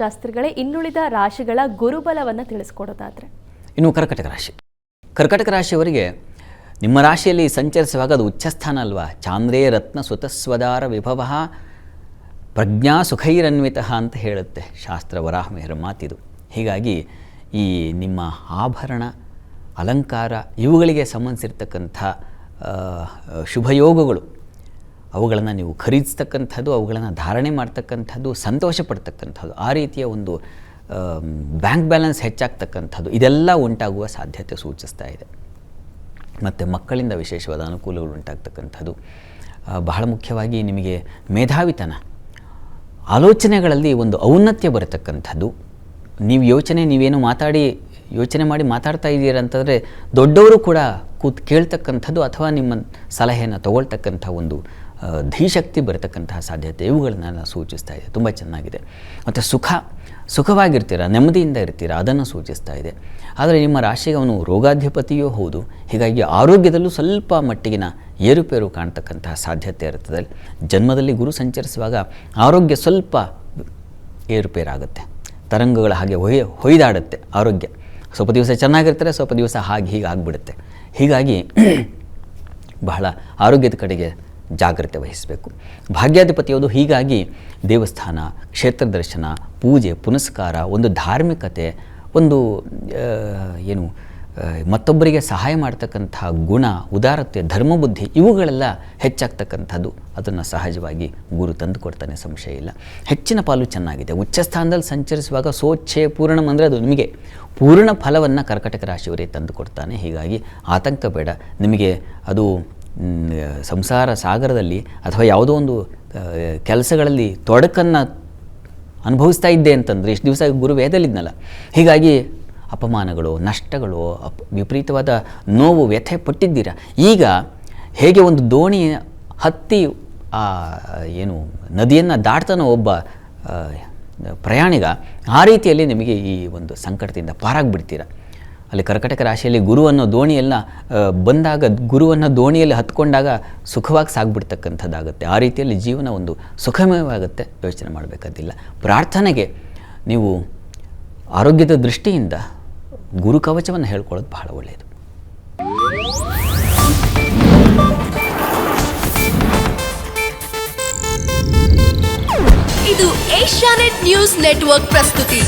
ಶಾಸ್ತ್ರಿಗಳೇ, ಇನ್ನುಳಿದ ರಾಶಿಗಳ ಗುರುಬಲವನ್ನು ತಿಳಿಸ್ಕೊಡೋದಾದ್ರೆ ಇನ್ನು ಕರ್ಕಟಕ ರಾಶಿಯವರಿಗೆ ನಿಮ್ಮ ರಾಶಿಯಲ್ಲಿ ಸಂಚರಿಸುವಾಗ ಅದು ಉಚ್ಚಸ್ಥಾನ ಅಲ್ವಾ. ಚಾಂದ್ರೇ ರತ್ನ ಸುತಸ್ವದಾರ ವಿಭವ ಪ್ರಜ್ಞಾ ಸುಖೈರನ್ವಿತ ಅಂತ ಹೇಳುತ್ತೆ ಶಾಸ್ತ್ರ, ವರಾಹಮಿಹಿರ ಮಾತಿದು. ಹೀಗಾಗಿ ಈ ನಿಮ್ಮ ಆಭರಣ ಅಲಂಕಾರ ಇವುಗಳಿಗೆ ಸಂಬಂಧಿಸಿರ್ತಕ್ಕಂಥ ಶುಭಯೋಗಗಳು, ಅವುಗಳನ್ನು ನೀವು ಖರೀದಿಸ್ತಕ್ಕಂಥದ್ದು, ಅವುಗಳನ್ನು ಧಾರಣೆ ಮಾಡ್ತಕ್ಕಂಥದ್ದು, ಸಂತೋಷ ಪಡ್ತಕ್ಕಂಥದ್ದು, ಆ ರೀತಿಯ ಒಂದು ಬ್ಯಾಂಕ್ ಬ್ಯಾಲೆನ್ಸ್ ಹೆಚ್ಚಾಗ್ತಕ್ಕಂಥದ್ದು ಇದೆಲ್ಲ ಉಂಟಾಗುವ ಸಾಧ್ಯತೆ ಸೂಚಿಸ್ತಾ ಇದೆ. ಮತ್ತು ಮಕ್ಕಳಿಂದ ವಿಶೇಷವಾದ ಅನುಕೂಲಗಳು ಉಂಟಾಗ್ತಕ್ಕಂಥದ್ದು, ಬಹಳ ಮುಖ್ಯವಾಗಿ ನಿಮಗೆ ಮೇಧಾವಿತನ, ಆಲೋಚನೆಗಳಲ್ಲಿ ಒಂದು ಔನ್ನತ್ಯ ಬರತಕ್ಕಂಥದ್ದು. ನೀವು ನೀವೇನು ಯೋಚನೆ ಮಾಡಿ ಮಾತಾಡ್ತಾ ಇದ್ದೀರಂತಂದರೆ ದೊಡ್ಡವರು ಕೂಡ ಕೂತು ಕೇಳ್ತಕ್ಕಂಥದ್ದು ಅಥವಾ ನಿಮ್ಮ ಸಲಹೆಯನ್ನು ತಗೊಳ್ತಕ್ಕಂಥ ಒಂದು ಧೀಶಕ್ತಿ ಬರತಕ್ಕಂತಹ ಸಾಧ್ಯತೆ ಇವುಗಳನ್ನೆಲ್ಲ ಸೂಚಿಸ್ತಾ ಇದೆ. ತುಂಬ ಚೆನ್ನಾಗಿದೆ. ಮತ್ತು ಸುಖವಾಗಿರ್ತೀರ, ನೆಮ್ಮದಿಯಿಂದ ಇರ್ತೀರ, ಅದನ್ನು ಸೂಚಿಸ್ತಾ ಇದೆ. ಆದರೆ ನಿಮ್ಮ ರಾಶಿಗೆ ಅವನು ರೋಗಾಧಿಪತಿಯೂ ಹೌದು. ಹೀಗಾಗಿ ಆರೋಗ್ಯದಲ್ಲೂ ಸ್ವಲ್ಪ ಮಟ್ಟಿಗಿನ ಏರುಪೇರು ಕಾಣ್ತಕ್ಕಂತಹ ಸಾಧ್ಯತೆ ಇರ್ತದೆ. ಜನ್ಮದಲ್ಲಿ ಗುರು ಸಂಚರಿಸುವಾಗ ಆರೋಗ್ಯ ಸ್ವಲ್ಪ ಏರುಪೇರಾಗುತ್ತೆ, ತರಂಗಗಳ ಹಾಗೆ ಹೊಯ್ದಾಡುತ್ತೆ ಆರೋಗ್ಯ. ಸ್ವಲ್ಪ ದಿವಸ ಚೆನ್ನಾಗಿರ್ತಾರೆ, ಸ್ವಲ್ಪ ದಿವಸ ಹೀಗೆ ಆಗಿಬಿಡುತ್ತೆ. ಹೀಗಾಗಿ ಬಹಳ ಆರೋಗ್ಯದ ಕಡೆಗೆ ಜಾಗ್ರತೆ ವಹಿಸಬೇಕು. ಭಾಗ್ಯಾಧಿಪತಿಯೋದು. ಹೀಗಾಗಿ ದೇವಸ್ಥಾನ, ಕ್ಷೇತ್ರ ದರ್ಶನ, ಪೂಜೆ ಪುನಸ್ಕಾರ, ಒಂದು ಧಾರ್ಮಿಕತೆ, ಒಂದು ಮತ್ತೊಬ್ಬರಿಗೆ ಸಹಾಯ ಮಾಡ್ತಕ್ಕಂಥ ಗುಣ, ಉದಾರತೆ, ಧರ್ಮಬುದ್ಧಿ ಇವುಗಳೆಲ್ಲ ಹೆಚ್ಚಾಗ್ತಕ್ಕಂಥದ್ದು ಅದನ್ನು ಸಹಜವಾಗಿ ಗುರು ತಂದು ಕೊಡ್ತಾನೆ, ಸಂಶಯ ಇಲ್ಲ. ಹೆಚ್ಚಿನ ಪಾಲು ಚೆನ್ನಾಗಿದೆ. ಉಚ್ಚಸ್ಥಾನದಲ್ಲಿ ಸಂಚರಿಸುವಾಗ ಸೋಚ್ಛೆ ಪೂರ್ಣ ಅಂದರೆ ಅದು ನಿಮಗೆ ಪೂರ್ಣ ಫಲವನ್ನು ಕರ್ಕಟಕ ರಾಶಿಯವರೇ ತಂದು ಕೊಡ್ತಾನೆ. ಹೀಗಾಗಿ ಆತಂಕ ಬೇಡ. ನಿಮಗೆ ಅದು ಸಂಸಾರ ಸಾಗರದಲ್ಲಿ ಅಥವಾ ಯಾವುದೋ ಒಂದು ಕೆಲಸಗಳಲ್ಲಿ ತೊಡಕನ್ನು ಅನುಭವಿಸ್ತಾ ಇದ್ದೆ ಅಂತಂದರೆ, ಇಷ್ಟು ದಿವಸ ಗುರು ವೇದಲ್ಲಿದ್ನಲ್ಲ, ಹೀಗಾಗಿ ಅಪಮಾನಗಳು, ನಷ್ಟಗಳು, ವಿಪರೀತವಾದ ನೋವು, ವ್ಯಥೆ ಪಟ್ಟಿದ್ದೀರ. ಈಗ ಹೇಗೆ ಒಂದು ದೋಣಿ ಹತ್ತಿ ನದಿಯನ್ನು ದಾಟ್ತಾನೋ ಒಬ್ಬ ಪ್ರಯಾಣಿಗ, ಆ ರೀತಿಯಲ್ಲಿ ನಿಮಗೆ ಈ ಒಂದು ಸಂಕಟದಿಂದ ಪಾರಾಗಿಬಿಡ್ತೀರ. ಅಲ್ಲಿ ಕರ್ಕಟಕ ರಾಶಿಯಲ್ಲಿ ಗುರುವನ್ನು ದೋಣಿಯೆಲ್ಲ ಬಂದಾಗ, ಗುರುವನ್ನು ದೋಣಿಯಲ್ಲಿ ಹತ್ಕೊಂಡಾಗ ಸುಖವಾಗಿ ಸಾಗ್ಬಿಡ್ತಕ್ಕಂಥದ್ದಾಗುತ್ತೆ. ಆ ರೀತಿಯಲ್ಲಿ ಜೀವನ ಒಂದು ಸುಖಮಯವಾಗುತ್ತೆ, ಯೋಚನೆ ಮಾಡಬೇಕಾದಿಲ್ಲ. ಪ್ರಾರ್ಥನೆಗೆ ನೀವು ಆರೋಗ್ಯದ ದೃಷ್ಟಿಯಿಂದ ಗುರು ಕವಚವನ್ನು ಹೇಳ್ಕೊಳ್ಳೋದು ಬಹಳ ಒಳ್ಳೆಯದು. ಇದು ಏಷ್ಯಾನೆಟ್ ನ್ಯೂಸ್ ನೆಟ್ವರ್ಕ್ ಪ್ರಸ್ತುತಿ.